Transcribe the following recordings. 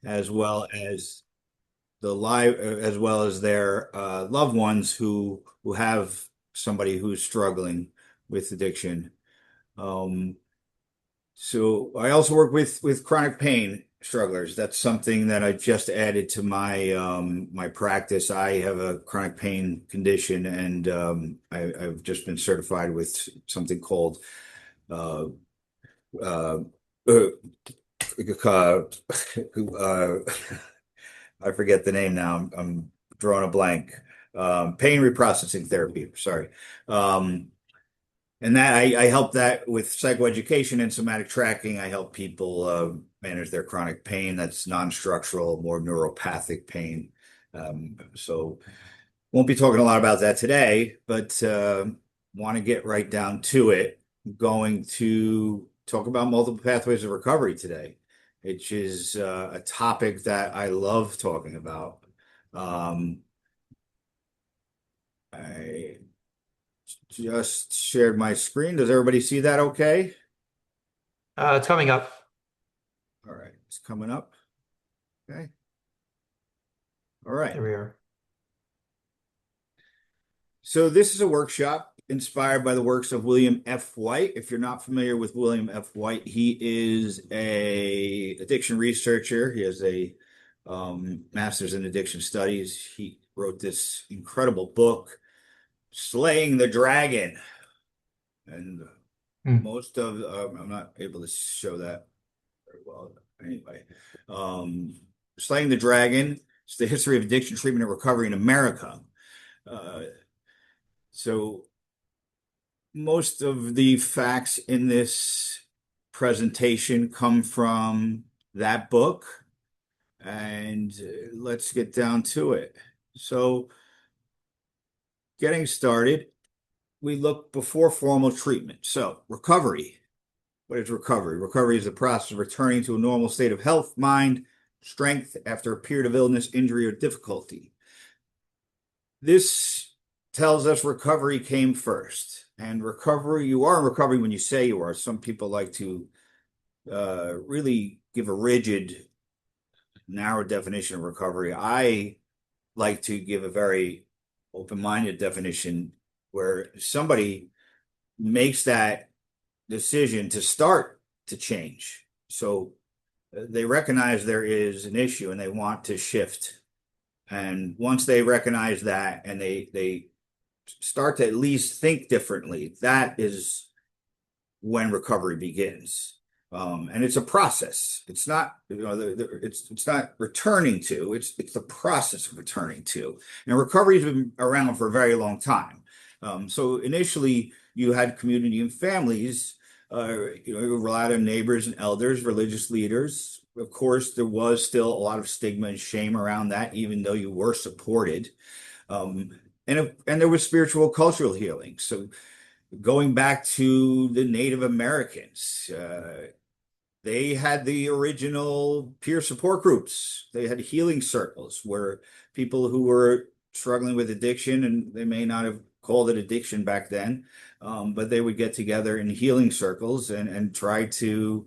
as well as as well as their loved ones who have somebody who's struggling with addiction. Um, so I also work with chronic pain strugglers. That's something that I just added to my practice. I have a chronic pain condition, and I've just been certified with something called uh, uh, uh, uh, I forget the name now. I'm drawing a blank. Pain reprocessing therapy. Sorry. Um, and that I help that with psychoeducation and somatic tracking. I help people manage their chronic pain that's non-structural, more neuropathic pain. So won't be talking a lot about that today, but want to get right down to it. Going to talk about multiple pathways of recovery today, which is a topic that I love talking about. Um, I just shared my screen. Does everybody see that okay? It's coming up. All right, it's coming up. Okay. All right. There we are. So this is a workshop inspired by the works of William F. White. If you're not familiar with William F. White, he is a addiction researcher. He has a master's in addiction studies. He wrote this incredible book, Slaying the Dragon. And Hmm. most of I'm not able to show that very well. Anyway, um, Slaying the Dragon. It's the history of addiction treatment and recovery in America. Uh, so most of the facts in this presentation come from that book, and let's get down to it. So, getting started, we look before formal treatment. So, recovery. What is recovery? Recovery is the process of returning to a normal state of health, mind, strength after a period of illness, injury, or difficulty. This tells us recovery came first. And recovery, you are in recovery when you say you are. Some people like to really give a rigid, narrow definition of recovery. I like to give a very open-minded definition where somebody makes that decision to start to change. So they recognize there is an issue and they want to shift. And once they recognize that and they start to at least think differently, that is when recovery begins. And it's a process. It's not, it's not returning to. It's the process of returning to. And recovery has been around for a very long time. So initially, you had community and families. You relied on neighbors and elders, religious leaders. Of course, there was still a lot of stigma and shame around that, even though you were supported. Um, and there was spiritual cultural healing. So going back to the Native Americans, they had the original peer support groups. They had healing circles where people who were struggling with addiction, and they may not have called it addiction back then, but they would get together in healing circles and try to,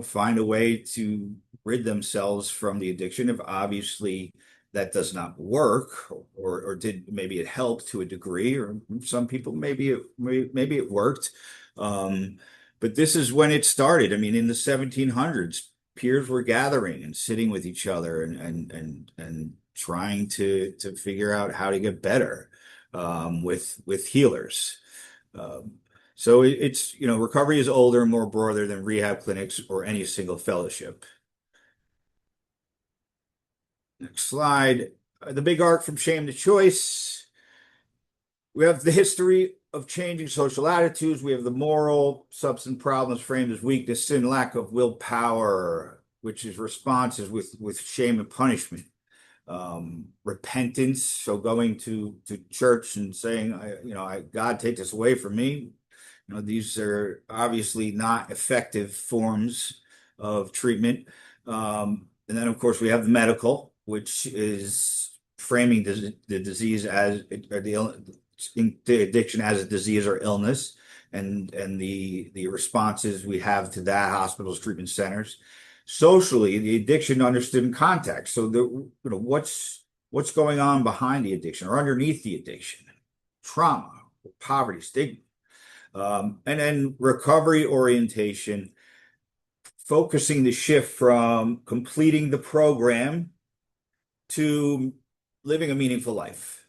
find a way to rid themselves from the addiction. If obviously that does not work, or did maybe it helped to a degree, or some people maybe it worked. But this is when it started. I mean, in the 1700s, peers were gathering and sitting with each other and trying to figure out how to get better with healers. Um, so it's recovery is older and more broader than rehab clinics or any single fellowship. Next slide. The big arc from shame to choice. We have the history of changing social attitudes. We have the moral substance problems framed as weakness, sin, lack of willpower, which is responses with shame and punishment. Repentance, so going to church and saying, God, take this away from me. These are obviously not effective forms of treatment. And then, of course, we have the medical, which is framing the disease as or the addiction as a disease or illness, and the responses we have to that, hospitals, treatment centers. socially, the addiction understood in context. So what's going on behind the addiction or underneath the addiction, trauma, poverty, stigma, and then recovery orientation, focusing the shift from completing the program to living a meaningful life.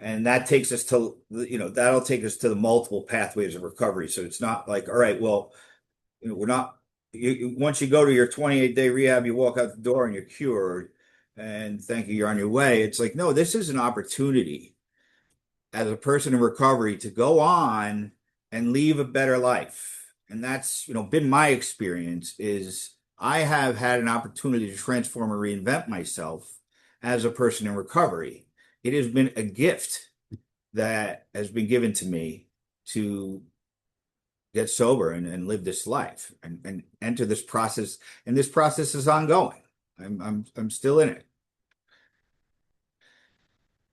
And that takes us to, that'll take us to the multiple pathways of recovery. So it's not like, all right, well, we're not, once you go to your 28-day rehab, you walk out the door and you're cured and thank you, you're on your way. It's like, no, this is an opportunity as a person in recovery to go on and leave a better life. And that's, been my experience is I have had an opportunity to transform and reinvent myself as a person in recovery. It has been a gift that has been given to me to get sober and live this life and enter this process. And this process is ongoing. I'm still in it.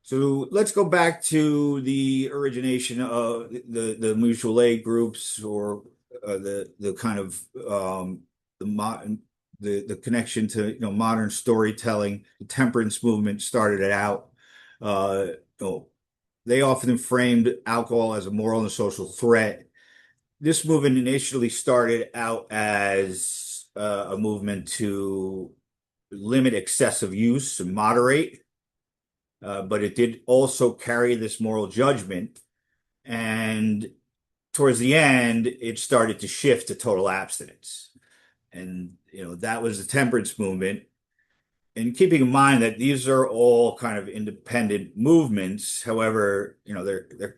So let's go back to the origination of the mutual aid groups or the kind of the modern the connection to modern storytelling. The temperance movement started it out. Uh, oh, they often framed alcohol as a moral and social threat. This movement initially started out as a movement to limit excessive use and moderate. But it did also carry this moral judgment. And towards the end, it started to shift to total abstinence. And, that was the temperance movement. And keeping in mind that these are all kind of independent movements. However, they're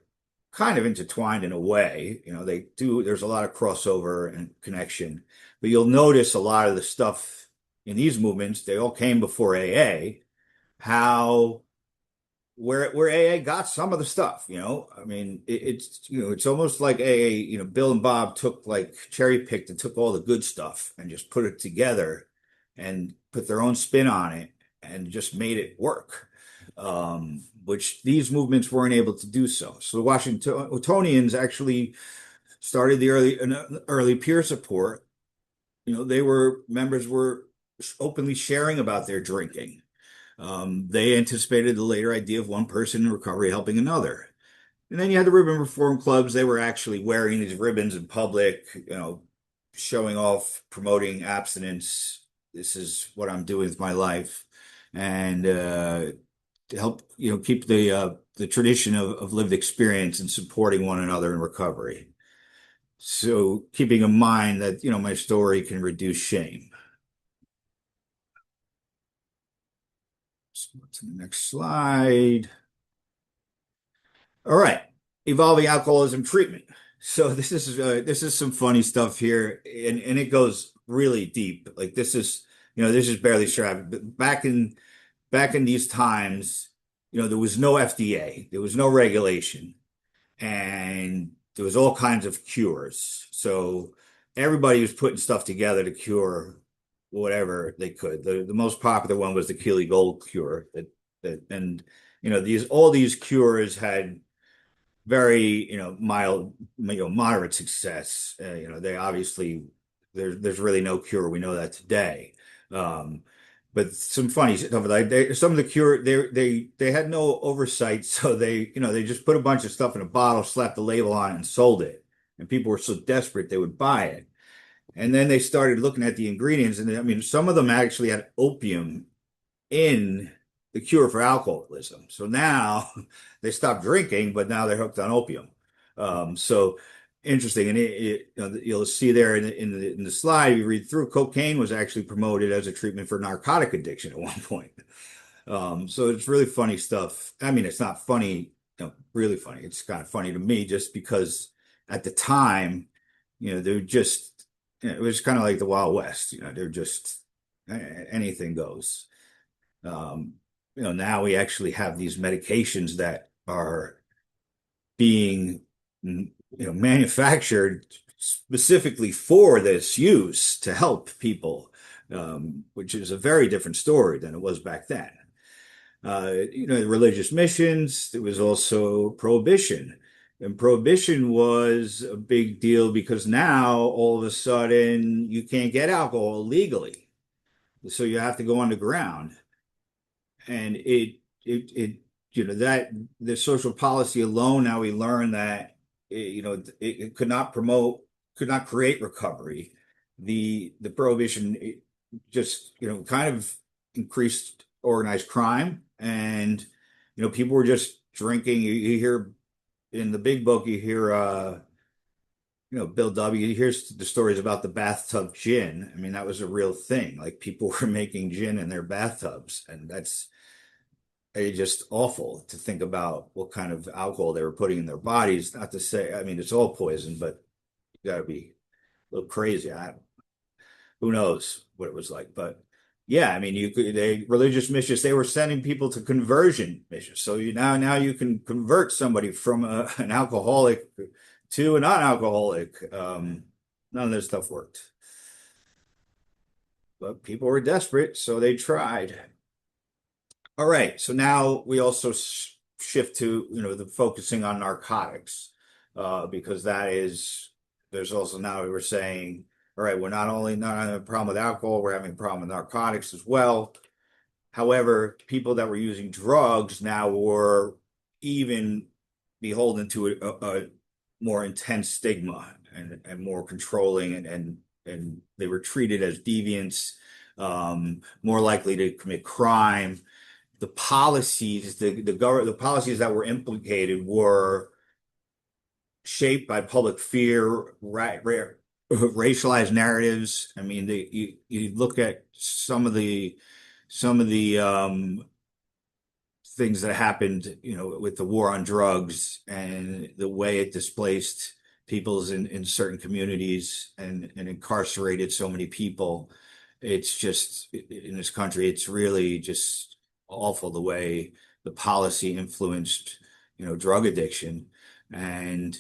kind of intertwined in a way. There's a lot of crossover and connection. But you'll notice a lot of the stuff in these movements, they all came before AA, how where AA got some of the stuff, I mean, it's almost like AA, Bill and Bob took like cherry picked and took all the good stuff and just put it together and put their own spin on it and just made it work. Which these movements weren't able to do so. So the Washingtonians actually started the early peer support. Members were openly sharing about their drinking. They anticipated the later idea of one person in recovery helping another. And then you had the ribbon reform clubs. They were actually wearing these ribbons in public, showing off, promoting abstinence. This is what I'm doing with my life. And to help, keep the tradition of lived experience and supporting one another in recovery. So keeping in mind that, my story can reduce shame. So to the next slide. All right, evolving alcoholism treatment. So this is some funny stuff here, and it goes really deep. Like this is barely scratched. But back in these times, there was no FDA, there was no regulation, and there was all kinds of cures. So everybody was putting stuff together to cure whatever they could. The most popular one was the Keeley Gold cure. And all these cures had very mild, moderate success. They obviously there's really no cure. We know that today. But some funny stuff like some of the cure they had no oversight, so they just put a bunch of stuff in a bottle, slapped the label on it, and sold it. And people were so desperate they would buy it. And then they started looking at the ingredients, and I mean, some of them actually had opium in the cure for alcoholism. So now they stopped drinking, but now they're hooked on opium. So interesting, and you'll see there in the slide you read through, cocaine was actually promoted as a treatment for narcotic addiction at one point. So it's really funny stuff. I mean, it's not funny, really funny. It's kind of funny to me just because at the time, they're just it was kind of like the Wild West. They're just anything goes. Now we actually have these medications that are being, manufactured specifically for this use to help people, which is a very different story than it was back then. Religious missions, there was also prohibition. And prohibition was a big deal because now all of a sudden you can't get alcohol legally. So you have to go underground, and that the social policy alone. Now we learn that it could not create recovery. The prohibition just kind of increased organized crime, and people were just drinking. You hear in the big book, you hear Bill W. Here's the stories about the bathtub gin. I mean, that was a real thing. Like people were making gin in their bathtubs, and that's just awful to think about what kind of alcohol they were putting in their bodies. Not to say, I mean, it's all poison, but you got to be a little crazy. Who knows what it was like? But yeah, I mean, they religious missions. They were sending people to conversion missions. So now you can convert somebody from an alcoholic to a non-alcoholic. None of this stuff worked, but people were desperate, so they tried. All right, so now we also shift to the focusing on narcotics, because there's also now we're saying, all right, we're not only not having a problem with alcohol, we're having a problem with narcotics as well. However, people that were using drugs now were even beholden to a more intense stigma, and more controlling, and they were treated as deviants, more likely to commit crime. The policies, the policies that were implicated were shaped by public fear, racialized narratives. I mean, you look at some of the things that happened, with the war on drugs and the way it displaced peoples in certain communities, and incarcerated so many people. It's just in this country, it's really just awful the way the policy influenced, drug addiction. And,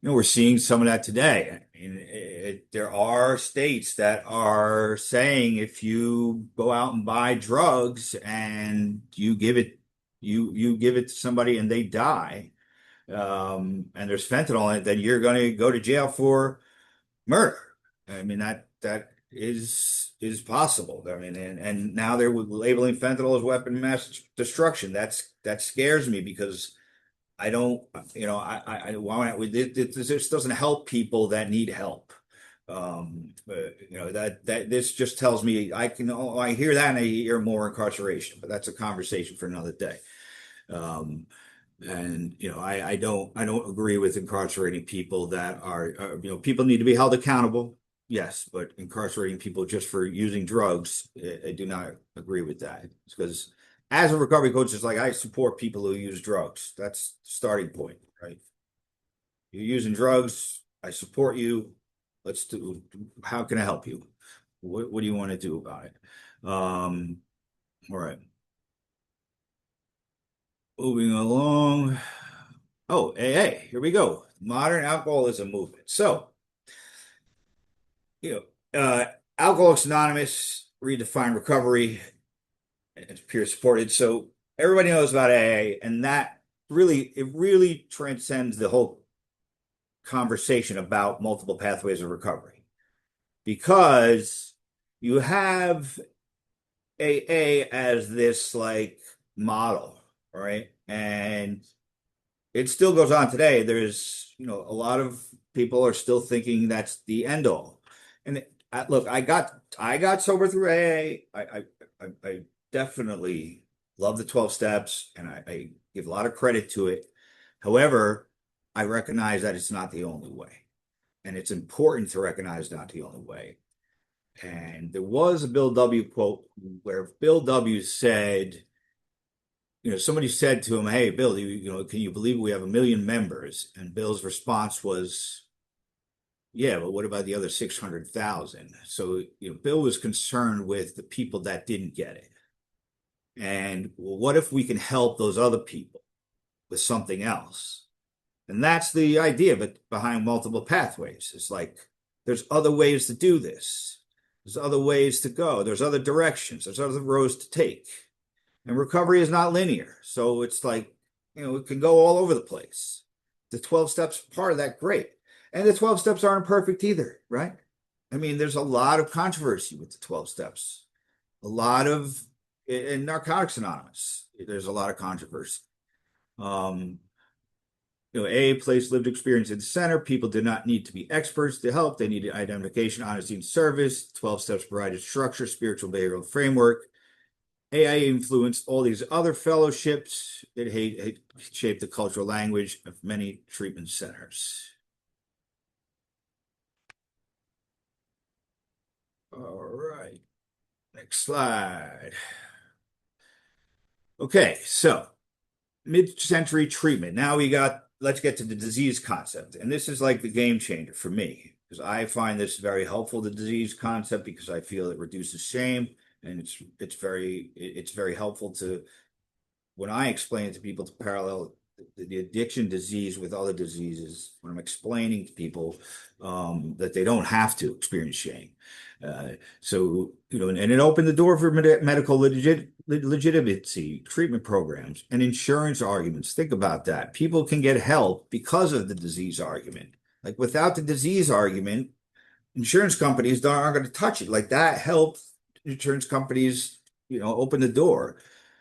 we're seeing some of that today. I mean, there are states that are saying if you go out and buy drugs and you give it to somebody and they die, and there's fentanyl in it, then you're going to go to jail for murder. I mean, that is possible. I mean, and now they're labeling fentanyl as weapon of mass destruction. That scares me, because I don't, why this doesn't help people that need help. That this just tells me I hear that and I hear more incarceration, but that's a conversation for another day. Um, and I don't agree with incarcerating people that are, people need to be held accountable. Yes, but incarcerating people just for using drugs, I do not agree with that. Because as a recovery coach, it's like I support people who use drugs. That's the starting point, right? You're using drugs, I support you. Let's do, how can I help you? What do you want to do about it? All right. Moving along. Oh, AA, here we go. Modern alcoholism movement. So, you Alcoholics Anonymous redefined recovery. It's peer supported. So everybody knows about AA, and it really transcends the whole conversation about multiple pathways of recovery, because you have AA as this like model, right? And it still goes on today. There's, a lot of people are still thinking that's the end all. And look, I got sober through AA. I definitely love the 12 steps, and I give a lot of credit to it. However, I recognize that it's not the only way. And it's important to recognize not the only way. And there was a Bill W. quote where Bill W. said, somebody said to him, "Hey, Bill, can you believe we have 1 million members?" And Bill's response was, "Yeah, but what about the other 600,000?" So, Bill was concerned with the people that didn't get it. And well, what if we can help those other people with something else? And that's the idea, but behind multiple pathways. It's like there's other ways to do this. There's other ways to go. There's other directions. There's other roads to take. And recovery is not linear. So it's like, it can go all over the place. The 12 steps part of that, great. And the 12 steps aren't perfect either, right? I mean, there's a lot of controversy with the 12 steps. a lot of in Narcotics Anonymous, there's a lot of controversy. Um, AA placed lived experience in the center. People did not need to be experts to help. They needed identification, honesty, and service. 12 steps provided structure, spiritual behavioral framework. AI influenced all these other fellowships. It shaped the cultural language of many treatment centers. All right, next slide. Okay, so mid-century treatment. Now let's get to the disease concept. And this is like the game changer for me, because I find this very helpful, the disease concept, because I feel it reduces shame and it's very helpful to when I explain it to people to parallel the addiction disease with other diseases, when I'm explaining to people that they don't have to experience shame. And it opened the door for medical legitimacy, treatment programs, and insurance arguments. Think about that. People can get help because of the disease argument. Like without the disease argument, insurance companies aren't going to touch it. Like that helped insurance companies, open the door.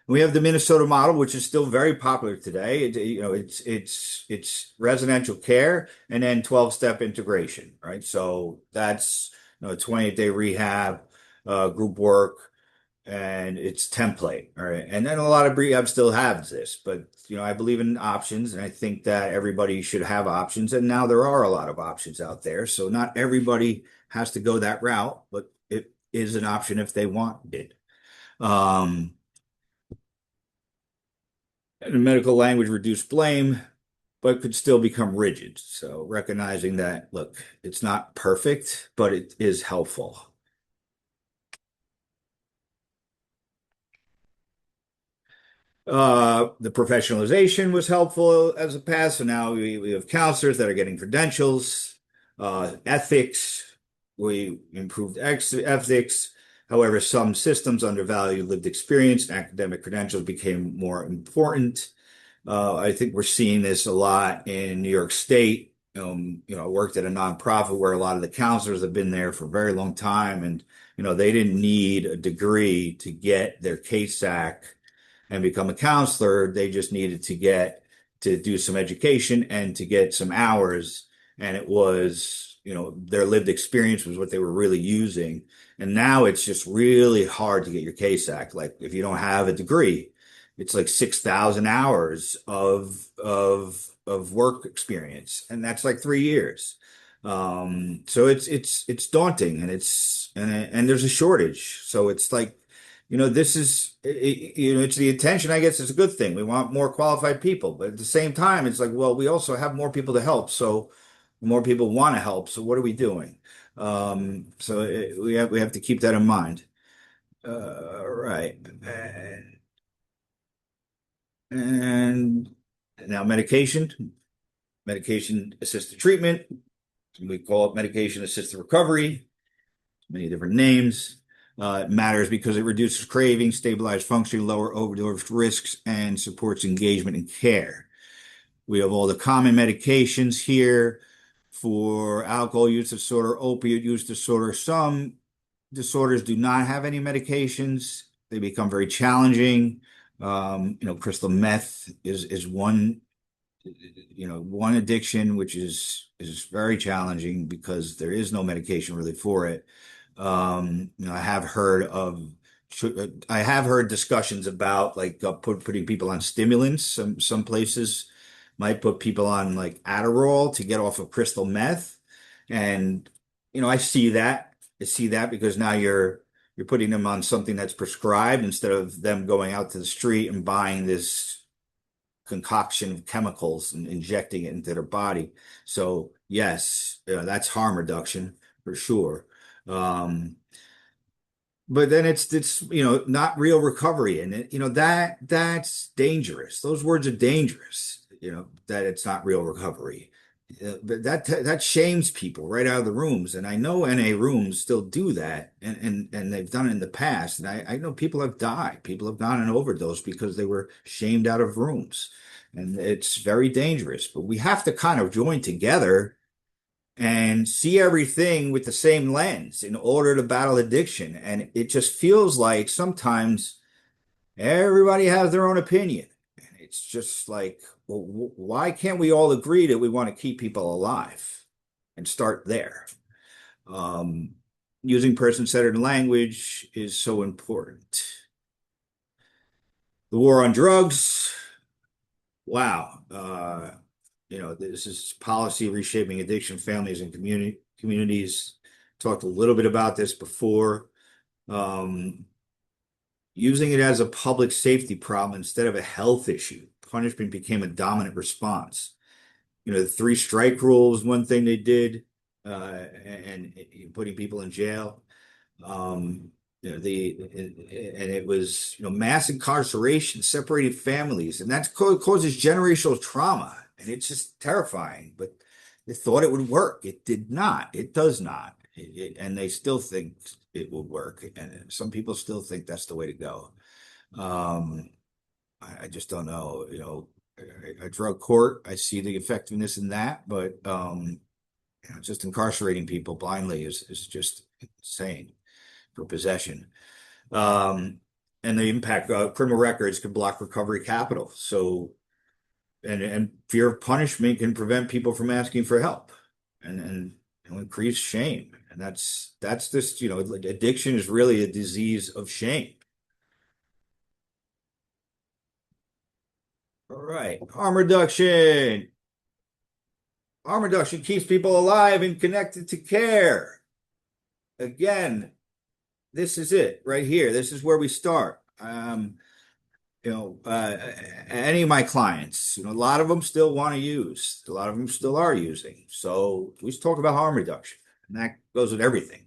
We have the Minnesota model, which is still very popular today. It's residential care and then 12-step integration, right? So that's 28-day rehab, group work, and it's template, all right? And then a lot of rehab still have this, but I believe in options, and I think that everybody should have options. And now there are a lot of options out there, so not everybody has to go that route, but it is an option if they want it. And the medical language reduced blame, but could still become rigid. So recognizing that, look, it's not perfect, but it is helpful. The professionalization was helpful as a path. So now we have counselors that are getting credentials, ethics. We improved ethics. However, some systems undervalued lived experience and academic credentials became more important. I think we're seeing this a lot in New York State. I worked at a nonprofit where a lot of the counselors have been there for a very long time, and they didn't need a degree to get their CASAC and become a counselor. They just needed to do some education and to get some hours, and it was, their lived experience was what they were really using. And now it's just really hard to get your CASAC. Like if you don't have a degree, it's like 6,000 hours of work experience, and that's like 3 years. So it's daunting, and there's a shortage. So it's like, this is it's the intention. I guess it's a good thing. We want more qualified people, but at the same time, it's like, well, we also have more people to help. So more people want to help. So what are we doing? We have to keep that in mind. Right. And now medication assisted treatment. We call it medication assisted recovery, many different names. It matters because it reduces craving, stabilizes function, lower overdose risks, and supports engagement in care. We have all the common medications here for alcohol use disorder, opiate use disorder. Some disorders do not have any medications. They become very challenging. Crystal meth is one addiction, which is very challenging because there is no medication really for it. I have heard discussions about like putting people on stimulants. Some places might put people on like Adderall to get off of crystal meth, and I see that. I see that because now you're putting them on something that's prescribed instead of them going out to the street and buying this concoction of chemicals and injecting it into their body. So yes, that's harm reduction for sure. Um, but then it's not real recovery, and that's dangerous. Those words are dangerous. That it's not real recovery. But that shames people right out of the rooms, and I know NA rooms still do that, and they've done it in the past. And I know people have died, people have gone and overdosed because they were shamed out of rooms, and it's very dangerous. But we have to kind of join together and see everything with the same lens in order to battle addiction. And it just feels like sometimes everybody has their own opinion. And it's just like, well, why can't we all agree that we want to keep people alive and start there? Um, Using person-centered language is so important. The war on drugs, wow. This is policy reshaping addiction, families, and communities. Talked a little bit about this before. Um, Using it as a public safety problem instead of a health issue. Punishment became a dominant response. The three strike rule is one thing they did, and putting people in jail. Um, and it was mass incarceration, separated families, and that causes generational trauma, and it's just terrifying. But they thought it would work. It did not. It does not. And they still think it will work, and some people still think that's the way to go. Um, I just don't know. A drug court, I see the effectiveness in that, but just incarcerating people blindly is just insane for possession. Um, and the impact criminal records can block recovery capital. So, and fear of punishment can prevent people from asking for help, and increase shame. And that's just addiction is really a disease of shame. All right, harm reduction. Harm reduction keeps people alive and connected to care. Again, this is it right here. This is where we start. Any of my clients, a lot of them still want to use, a lot of them still are using. So we talk about harm reduction, and that goes with everything.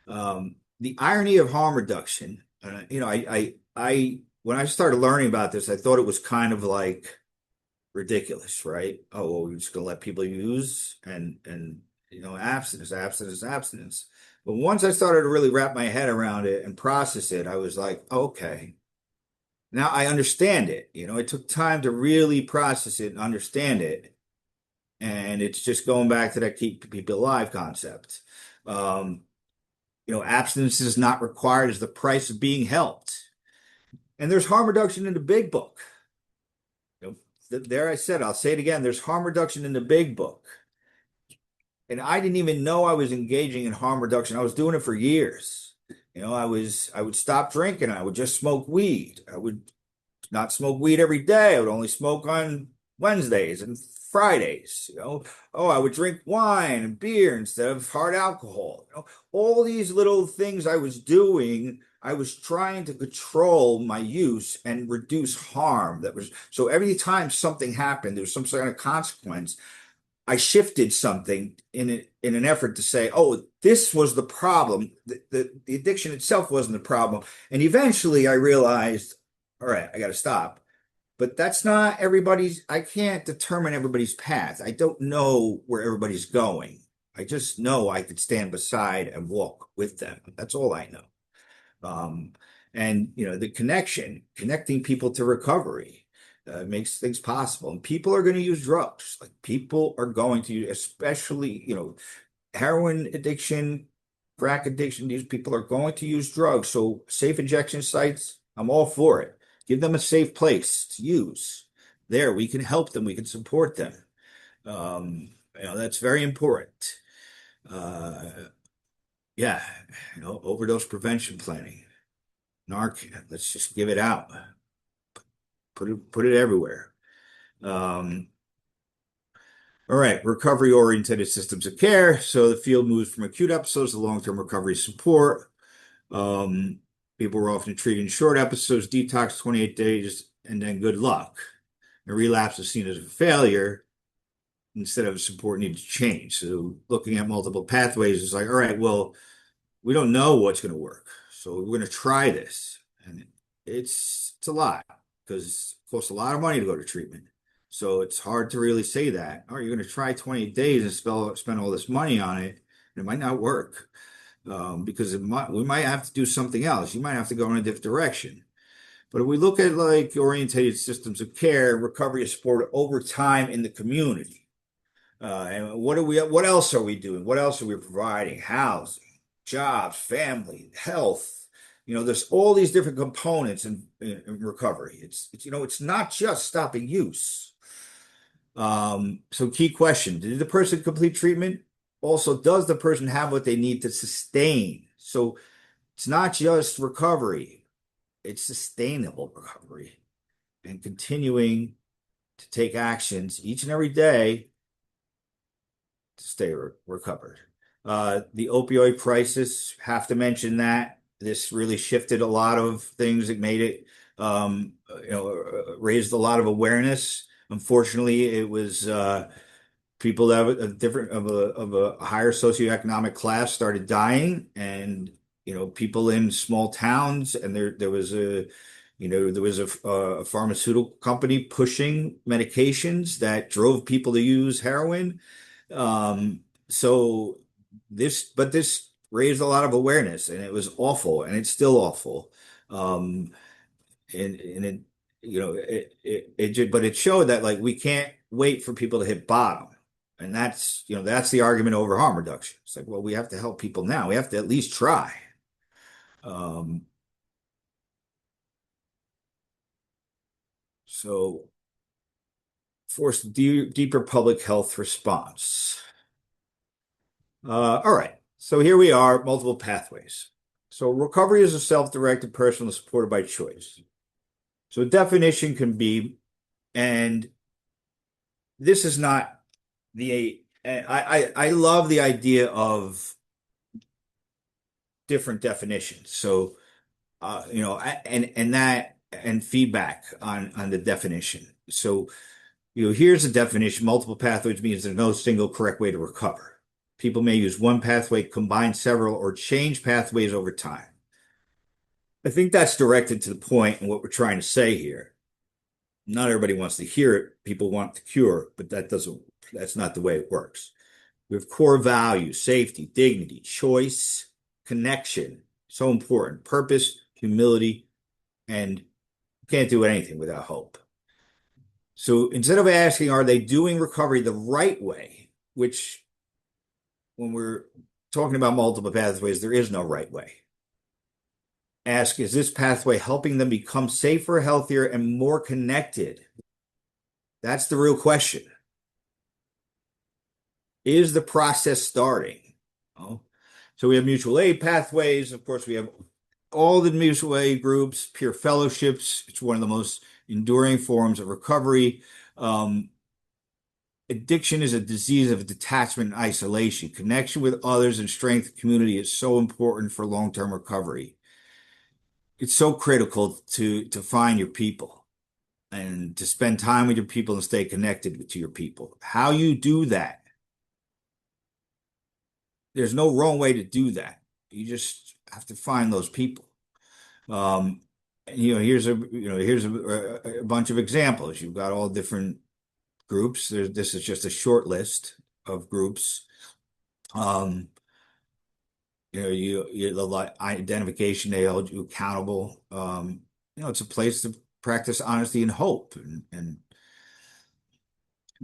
The irony of harm reduction, when I started learning about this, I thought it was kind of like ridiculous, right? Oh, well, we're just going to let people use and abstinence, abstinence, abstinence. But once I started to really wrap my head around it and process it, I was like, okay, now I understand it. It took time to really process it and understand it. And it's just going back to that keep people alive concept. Um, Abstinence is not required as the price of being helped. And there's harm reduction in the big book. There I said, I'll say it again, there's harm reduction in the big book. And I didn't even know I was engaging in harm reduction. I was doing it for years. I would stop drinking. I would just smoke weed. I would not smoke weed every day. I would only smoke on Wednesdays and Fridays. Oh, I would drink wine and beer instead of hard alcohol. All these little things I was doing, I was trying to control my use and reduce harm. So every time something happened, there was some sort of consequence. I shifted something in an effort to say, oh, this was the problem. The addiction itself wasn't the problem. And eventually I realized, all right, I got to stop. But that's not I can't determine everybody's path. I don't know where everybody's going. I just know I could stand beside and walk with them. That's all I know. And the connecting people to recovery makes things possible. And people are going to use drugs. Like people are going to, especially, heroin addiction, crack addiction, these people are going to use drugs. So safe injection sites, I'm all for it. Give them a safe place to use. There, we can help them. We can support them. That's very important. Uh, yeah, overdose prevention planning. Narcan, let's just give it out. Put it everywhere. Um, all right, recovery-oriented systems of care. So the field moves from acute episodes to long-term recovery support. Um, People were often treated in short episodes, detox 28 days, and then good luck. A relapse is seen as a failure instead of support needed to change. So looking at multiple pathways is like, all right, well, we don't know what's going to work. So we're going to try this. And it's a lot because it costs a lot of money to go to treatment. So it's hard to really say that. All right, you're going to try 28 days and spend all this money on it, and it might not work. Because we might have to do something else. You might have to go in a different direction. But if we look at like orientated systems of care, recovery is supported over time in the community. And what else are we doing? What else are we providing? Housing, jobs, family, health. There's all these different components in recovery. It's not just stopping use. So key question, did the person complete treatment? Also, does the person have what they need to sustain? So it's not just recovery, it's sustainable recovery and continuing to take actions each and every day to stay recovered. The opioid crisis, have to mention that. This really shifted a lot of things. It made it, raised a lot of awareness. Unfortunately, it was people that have a different of a higher socioeconomic class started dying, and people in small towns, and there was a pharmaceutical company pushing medications that drove people to use heroin. So this raised a lot of awareness, and it was awful, and it's still awful. Um, and but it showed that like we can't wait for people to hit bottom. And that's the argument over harm reduction. It's like, well, we have to help people now. We have to at least try. Um, so force deeper public health response. All right. So here we are, multiple pathways. So recovery is a self-directed, personal, supported by choice. So a definition can be, and this is not I love the idea of different definitions. So and feedback on the definition. So here's a definition. Multiple pathways means there's no single correct way to recover. People may use one pathway, combine several, or change pathways over time. I think that's directed to the point and what we're trying to say here. Not everybody wants to hear it. People want the cure, but that's not the way it works. We have core values, safety, dignity, choice, connection, so important, purpose, humility, and can't do anything without hope. So instead of asking, are they doing recovery the right way, which when we're talking about multiple pathways, there is no right way. Ask, is this pathway helping them become safer, healthier, and more connected? That's the real question. Is the process starting? Oh, so we have mutual aid pathways. Of course, we have all the mutual aid groups, peer fellowships. It's one of the most enduring forms of recovery. Addiction is a disease of detachment and isolation. Connection with others and strength of community is so important for long-term recovery. It's so critical to find your people and to spend time with your people and stay connected to your people. How you do that, there's no wrong way to do that. You just have to find those people. Um, here's a bunch of examples. You've got all different groups. This is just a short list of groups. The identification, they hold you accountable. It's a place to practice honesty and hope, and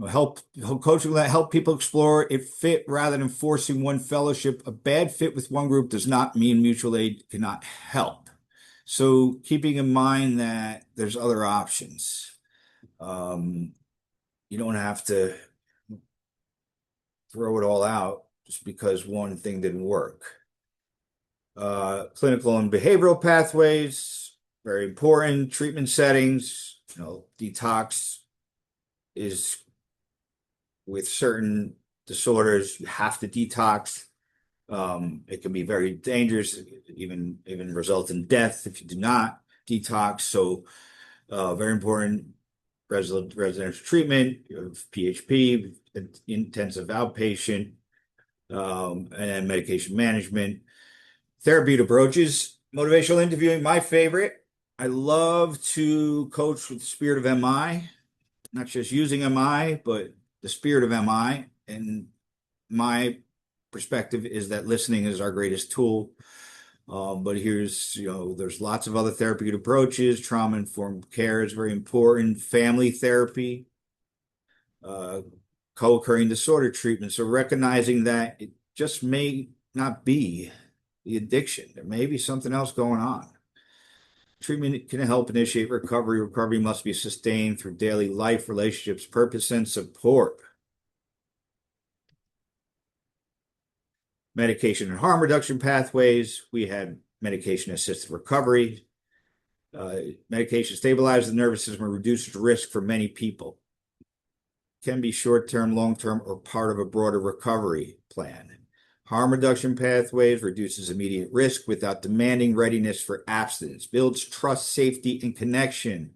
help coaching that help people explore it fit rather than forcing one fellowship. A bad fit with one group does not mean mutual aid cannot help. So keeping in mind that there's other options. You don't have to throw it all out just because one thing didn't work. Clinical and behavioral pathways, very important. Treatment settings, detox is with certain disorders, you have to detox. It can be very dangerous, even result in death if you do not detox. So, very important. Residential treatment, PHP, intensive outpatient, and medication management. Therapeutic approaches, motivational interviewing, my favorite. I love to coach with the spirit of MI, not just using MI, but the spirit of MI. And my perspective is that listening is our greatest tool. But there's lots of other therapeutic approaches. Trauma-informed care is very important. Family therapy, co-occurring disorder treatment. So recognizing that it just may not be the addiction. There may be something else going on. Treatment can help initiate recovery. Recovery must be sustained through daily life, relationships, purpose, and support. Medication and harm reduction pathways. We had medication-assisted recovery. Medication stabilizes the nervous system and reduces risk for many people. Can be short-term, long-term, or part of a broader recovery plan. Harm reduction pathways reduces immediate risk without demanding readiness for abstinence, builds trust, safety, and connection.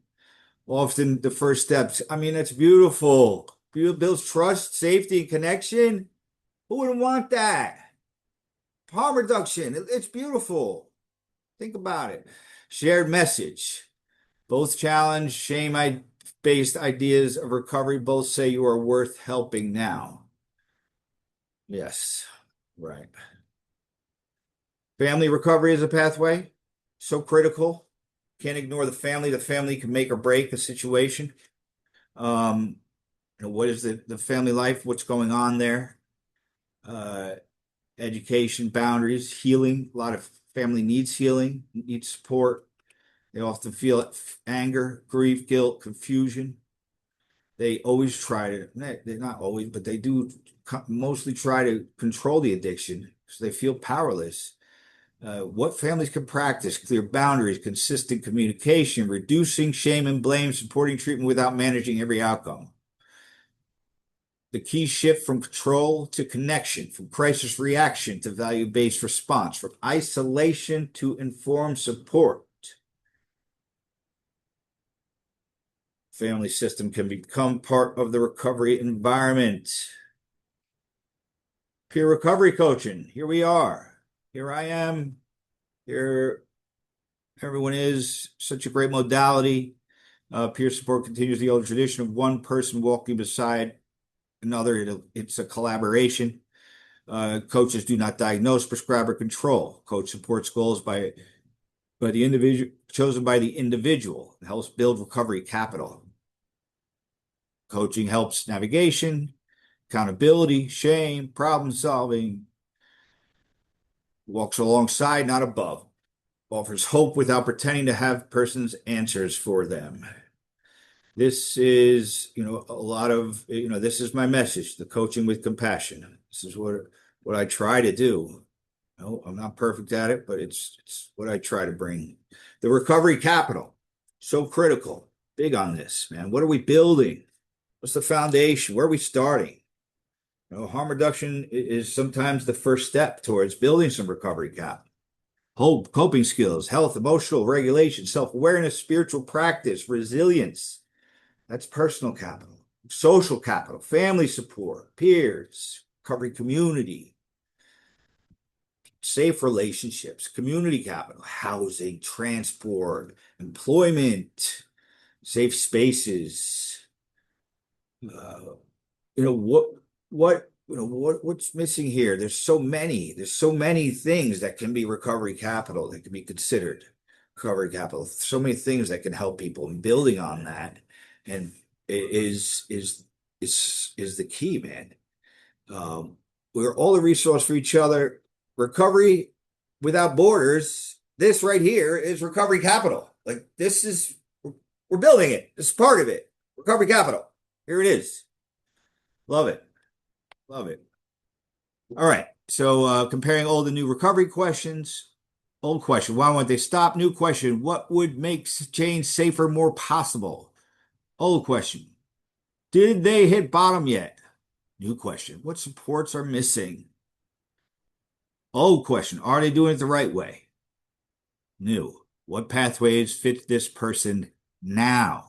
Often the first steps. I mean, that's beautiful. Builds trust, safety, and connection. Who wouldn't want that? Harm reduction. It's beautiful. Think about it. Shared message. Both challenge shame-based ideas of recovery. Both say you are worth helping now. Yes, right. Family recovery is a pathway. So critical. Can't ignore the family. The family can make or break a situation. What is the family life? What's going on there? Education, boundaries, healing. A lot of family needs healing, needs support. They often feel anger, grief, guilt, confusion. They always try to, they're not always, but they do mostly try to control the addiction, so they feel powerless. What families can practice: clear boundaries, consistent communication, reducing shame and blame, supporting treatment without managing every outcome. The key shift from control to connection, from crisis reaction to value-based response, from isolation to informed support. Family system can become part of the recovery environment. Peer recovery coaching. Here we are. Here I am. Here everyone is. Such a great modality. Peer support continues the old tradition of one person walking beside another. It's a collaboration. Coaches do not diagnose, prescribe, or control. Coach supports goals by the individual, chosen by the individual. It helps build recovery capital. Coaching helps navigation, accountability, shame, problem solving. Walks alongside, not above. Offers hope without pretending to have person's answers for them. This is, a lot of, this is my message, the coaching with compassion. This is what I try to do. I'm not perfect at it, but it's what I try to bring. The recovery capital, so critical. Big on this, man. What are we building? What's the foundation? Where are we starting? Harm reduction is sometimes the first step towards building some recovery capital. Hope, coping skills, health, emotional regulation, self-awareness, spiritual practice, resilience. That's personal capital. Social capital, family support, peers, recovery community, safe relationships, community capital, housing, transport, employment, safe spaces. What's missing here? There's so many things that can be recovery capital that can be considered recovery capital. So many things that can help people, and building on that, and is the key, man. We're all a resource for each other. Recovery without borders. This right here is recovery capital. Like we're building it. This is part of it. Recovery capital. Here it is. Love it. Love it. All right. So comparing old and new recovery questions. Old question: why won't they stop? New question: what would make change safer, more possible? Old question: did they hit bottom yet? New question: what supports are missing? Old question: are they doing it the right way? New: what pathways fit this person now?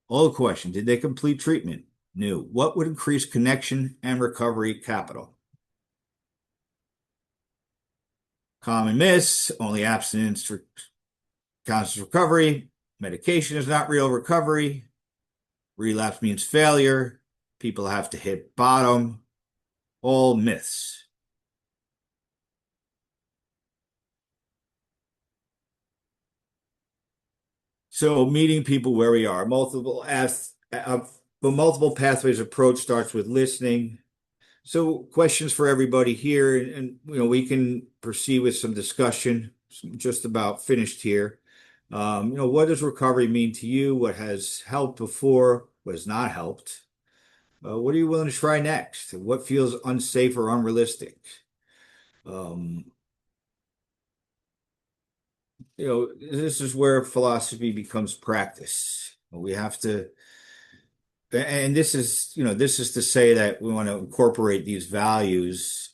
Old question: did they complete treatment? New: what would increase connection and recovery capital? Common myths: only abstinence counts as recovery. Medication is not real recovery. Relapse means failure. People have to hit bottom. All myths. So meeting people where we are, multiple but multiple pathways approach starts with listening. So questions for everybody here, and we can proceed with some discussion. Just about finished here. What does recovery mean to you? What has helped before? What has not helped? What are you willing to try next? What feels unsafe or unrealistic? Um, this is where philosophy becomes practice. We have to, and this is to say that we want to incorporate these values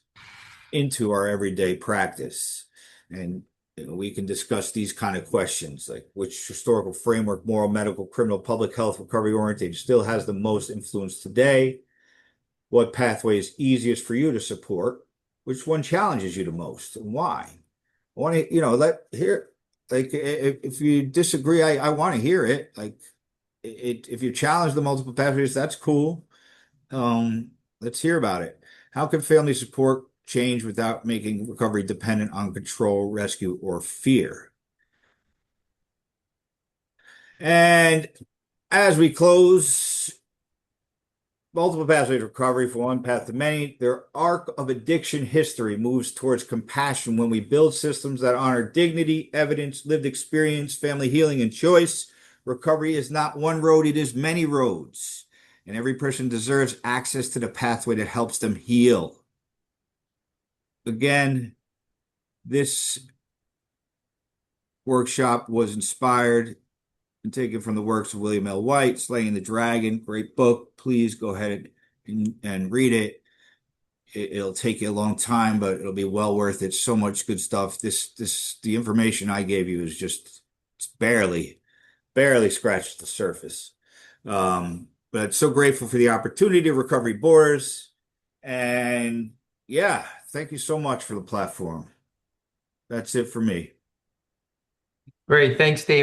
into our everyday practice. And we can discuss these kind of questions, like which historical framework, moral, medical, criminal, public health, recovery oriented still has the most influence today? What pathway is easiest for you to support? Which one challenges you the most and why? I want to, let hear, like, if you disagree, I want to hear it. Like, if you challenge the multiple pathways, that's cool. Let's hear about it. How can family support change without making recovery dependent on control, rescue, or fear? And as we close, multiple pathways of recovery for one path to many, their arc of addiction history moves towards compassion when we build systems that honor dignity, evidence, lived experience, family healing, and choice. Recovery is not one road, it is many roads. And every person deserves access to the pathway that helps them heal. Again, this workshop was inspired and taken from the works of William L. White, Slaying the Dragon. Great book. Please go ahead and read it. It'll take you a long time, but it'll be well worth it. So much good stuff. The information I gave you is just, it's barely scratched the surface. But so grateful for the opportunity, Recovery Boards. And yeah, thank you so much for the platform. That's it for me. Great. Thanks, Damien.